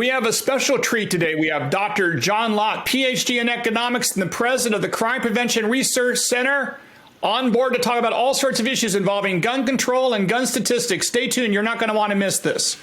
We have a special treat today. We have Dr. John Lott, PhD in economics and the president of the Crime Prevention Research Center, on board to talk about all sorts of issues involving gun control and gun statistics. Stay tuned. You're not going to want to miss this.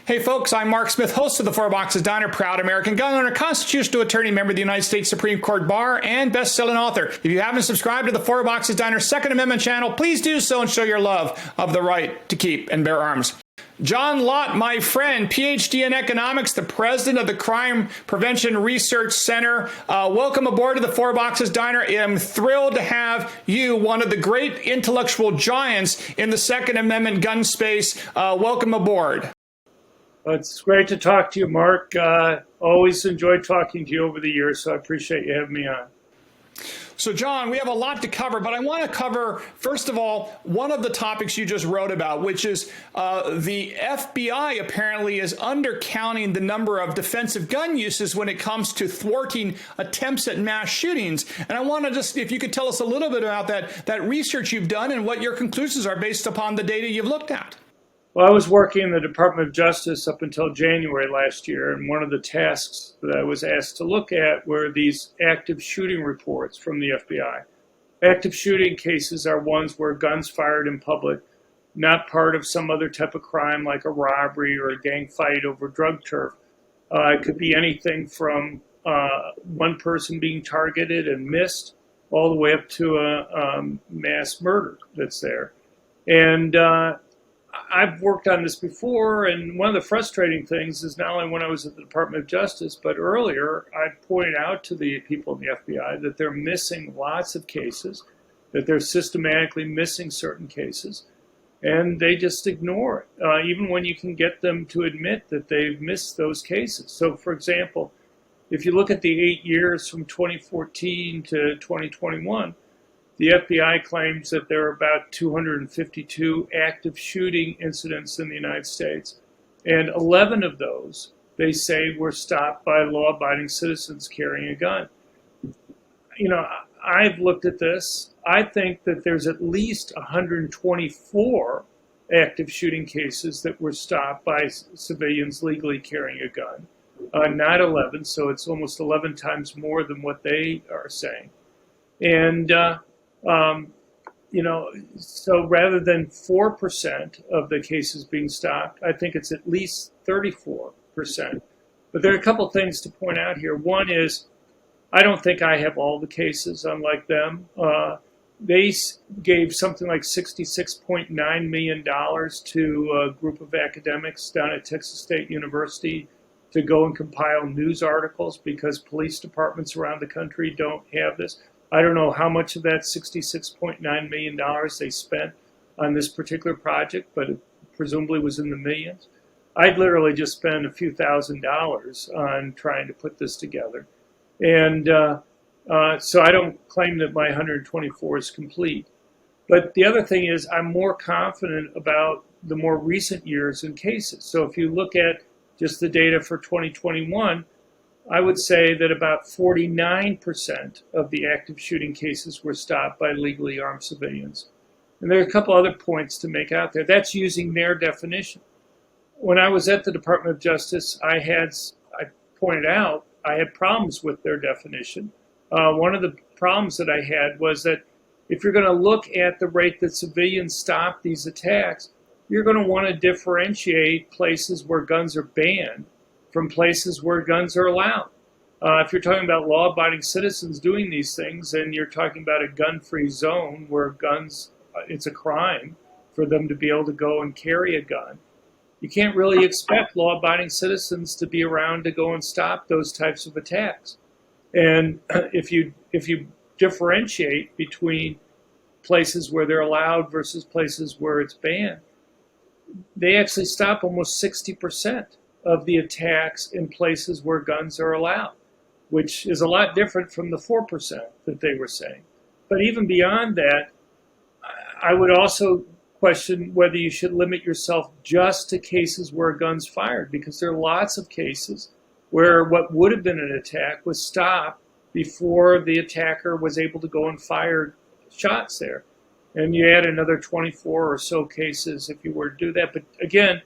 Hey folks, I'm Mark Smith, host of the Four Boxes Diner, proud American gun owner, constitutional attorney, member of the United States Supreme Court Bar, and best-selling author. If you haven't subscribed to the Four Boxes Diner Second Amendment channel, please do so and show your love of the right to keep and bear arms. John Lott, my friend, PhD in economics, the president of the Crime Prevention Research Center. Welcome aboard to the Four Boxes Diner. I'm thrilled to have you, one of the great intellectual giants in the Second Amendment gun space. Welcome aboard. It's great to talk to you, Mark. Always enjoyed talking to you over the years, so I appreciate you having me on. So, John, we have a lot to cover, but I want to cover, first of all, one of the topics you just wrote about, which is the FBI apparently is undercounting the number of defensive gun uses when it comes to thwarting attempts at mass shootings. And I want to just, if you could tell us a little bit about that research you've done and what your conclusions are based upon the data you've looked at. Well, I was working in the Department of Justice up until January last year, and one of the tasks that I was asked to look at were these active shooting reports from the FBI. Active shooting cases are ones where guns fired in public, not part of some other type of crime like a robbery or a gang fight over drug turf. It could be anything from one person being targeted and missed all the way up to a mass murder that's there. And I've worked on this before, and one of the frustrating things is not only when I was at the Department of Justice, but earlier I pointed out to the people in the FBI that they're missing lots of cases, that they're systematically missing certain cases, and they just ignore it, even when you can get them to admit that they've missed those cases. So, for example, if you look at the 8 years from 2014 to 2021, the FBI claims that there are about 252 active shooting incidents in the United States, and 11 of those, they say, were stopped by law-abiding citizens carrying a gun. You know, I've looked at this. I think that there's at least 124 active shooting cases that were stopped by civilians legally carrying a gun, not 11, so it's almost 11 times more than what they are saying. And you know, so rather than 4% of the cases being stopped, I think it's at least 34%. But there are a couple things to point out here. One is, I don't think I have all the cases, unlike them. They gave something like $66.9 million to a group of academics down at Texas State University to go and compile news articles because police departments around the country don't have this. I don't know how much of that $66.9 million they spent on this particular project, but it presumably was in the millions. I'd literally just spent a few $1,000s on trying to put this together. And so I don't claim that my 124 is complete. But the other thing is I'm more confident about the more recent years in cases. So if you look at just the data for 2021, I would say that about 49% of the active shooting cases were stopped by legally armed civilians. And there are a couple other points to make out there. That's using their definition. When I was at the Department of Justice, I pointed out I had problems with their definition. One of the problems that I had was that if you're going to look at the rate that civilians stop these attacks, you're going to want to differentiate places where guns are banned from places where guns are allowed. If you're talking about law-abiding citizens doing these things, and you're talking about a gun-free zone where guns, it's a crime for them to be able to go and carry a gun, you can't really expect law-abiding citizens to be around to go and stop those types of attacks. And if you differentiate between places where they're allowed versus places where it's banned, they actually stop almost 60% of the attacks in places where guns are allowed, which is a lot different from the 4% that they were saying. But even beyond that, I would also question whether you should limit yourself just to cases where a gun's fired, because there are lots of cases where what would have been an attack was stopped before the attacker was able to go and fire shots there. And you add another 24 or so cases if you were to do that. But again,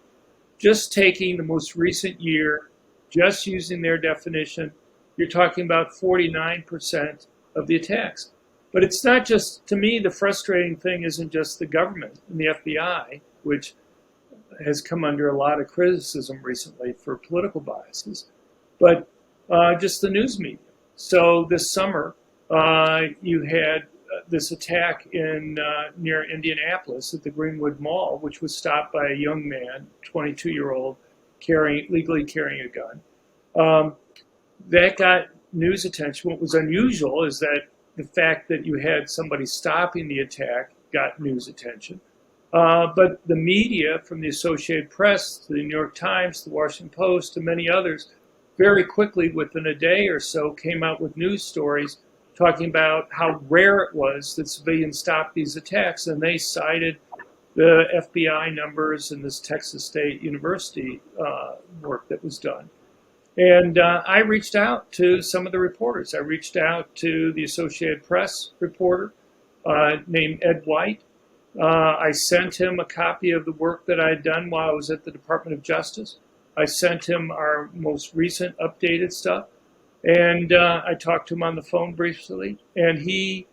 just taking the most recent year, just using their definition, you're talking about 49% of the attacks. But it's not just, to me, the frustrating thing isn't just the government and the FBI, which has come under a lot of criticism recently for political biases, but just the news media. So this summer, you had this attack in near Indianapolis at the Greenwood Mall, which was stopped by a young man, 22-year-old, legally carrying a gun. That got news attention. What was unusual is that the fact that you had somebody stopping the attack got news attention. But the media, from the Associated Press to the New York Times, the Washington Post, and many others, very quickly, within a day or so, came out with news stories talking about how rare it was that civilians stopped these attacks. And they cited the FBI numbers and this Texas State University work that was done. And I reached out to some of the reporters. I reached out to the Associated Press reporter named Ed White. I sent him a copy of the work that I had done while I was at the Department of Justice. I sent him our most recent updated stuff. And I talked to him on the phone briefly, and he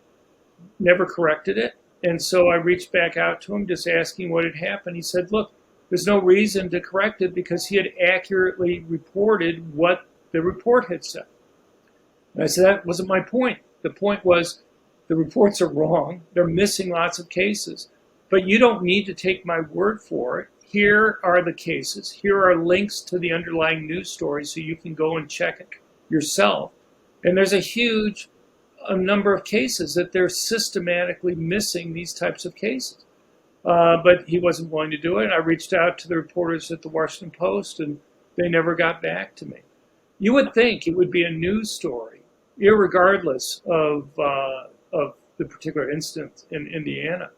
never corrected it. And so I reached back out to him just asking what had happened. He said, look, there's no reason to correct it because he had accurately reported what the report had said. And I said, that wasn't my point. The point was the reports are wrong. They're missing lots of cases. But you don't need to take my word for it. Here are the cases. Here are links to the underlying news stories so you can go and check it yourself. And there's a huge number of cases that they're systematically missing these types of cases. But he wasn't willing to do it. I reached out to the reporters at the Washington Post, and they never got back to me. You would think it would be a news story, irregardless of the particular instance in Indiana,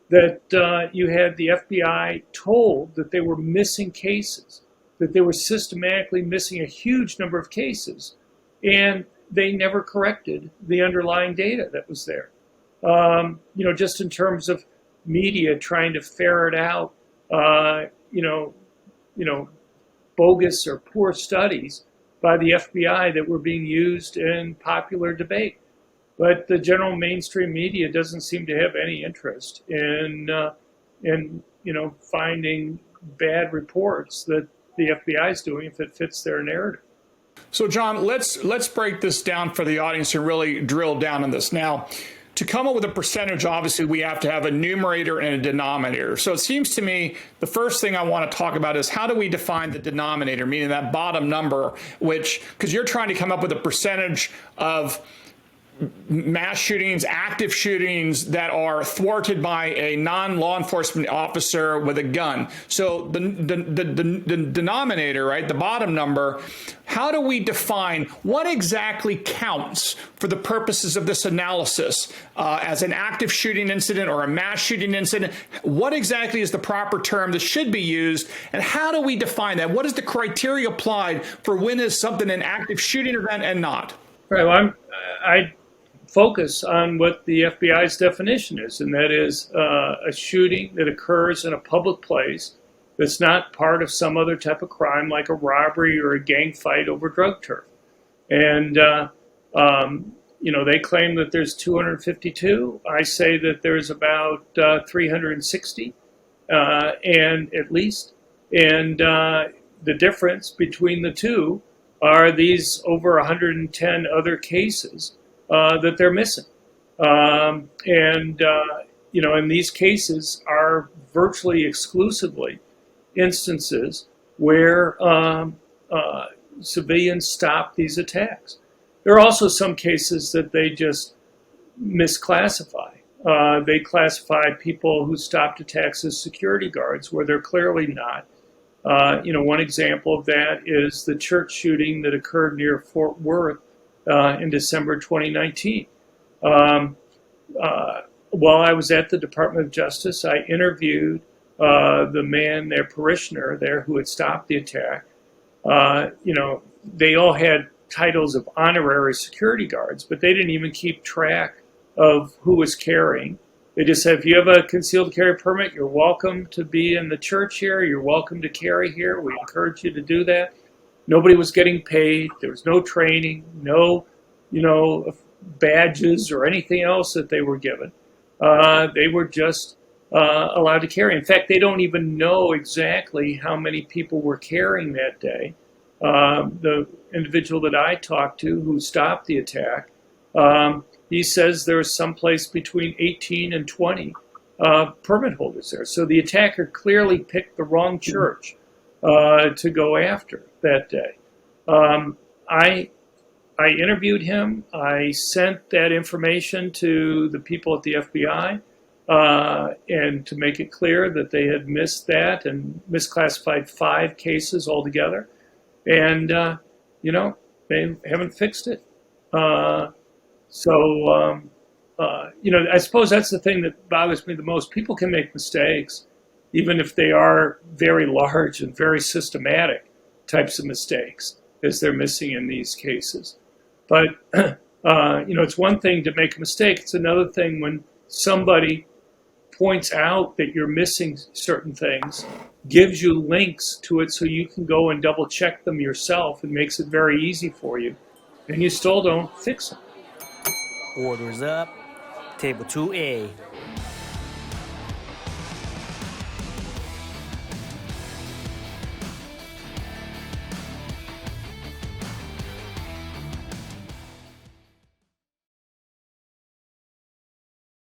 that you had the FBI told that they were missing cases, that they were systematically missing a huge number of cases, and they never corrected the underlying data that was there. Just in terms of media trying to ferret out, bogus or poor studies by the FBI that were being used in popular debate. But the general mainstream media doesn't seem to have any interest in finding bad reports that the FBI is doing if it fits their narrative. So, John, let's break this down for the audience and really drill down on this. Now, to come up with a percentage, obviously, we have to have a numerator and a denominator. So it seems to me the first thing I want to talk about is how do we define the denominator, meaning that bottom number, because you're trying to come up with a percentage of mass shootings, active shootings that are thwarted by a non-law enforcement officer with a gun. So the denominator, right, the bottom number, how do we define what exactly counts for the purposes of this analysis as an active shooting incident or a mass shooting incident? What exactly is the proper term that should be used, and how do we define that? What is the criteria applied for when is something an active shooting event and not? Right. Well, I focus on what the FBI's definition is, and that is a shooting that occurs in a public place that's not part of some other type of crime like a robbery or a gang fight over drug turf. And, they claim that there's 252. I say that there's about 360, and at least. And the difference between the two are these over 110 other cases that they're missing. And these cases are virtually exclusively instances where civilians stop these attacks. There are also some cases that they just misclassify. They classify people who stopped attacks as security guards where they're clearly not. One example of that is the church shooting that occurred near Fort Worth in December 2019. While I was at the Department of Justice, I interviewed their parishioner there who had stopped the attack. They all had titles of honorary security guards, but they didn't even keep track of who was carrying They just said, if you have a concealed carry permit, you're welcome to be in the church here. You're welcome to carry here. We encourage you to do that. Nobody was getting paid. There was no training, no, badges or anything else that they were given. They were just allowed to carry. In fact, they don't even know exactly how many people were carrying that day. The individual that I talked to who stopped the attack, he says there was someplace between 18 and 20 permit holders there. So the attacker clearly picked the wrong church to go after that day. I interviewed him. I sent that information to the people at the FBI and to make it clear that they had missed that and misclassified 5 cases altogether. And, they haven't fixed it. I suppose that's the thing that bothers me the most. People can make mistakes, even if they are very large and very systematic types of mistakes, as they're missing in these cases. But, it's one thing to make a mistake. It's another thing when somebody points out that you're missing certain things, gives you links to it so you can go and double check them yourself, and makes it very easy for you, and you still don't fix them. Orders up. Table 2A.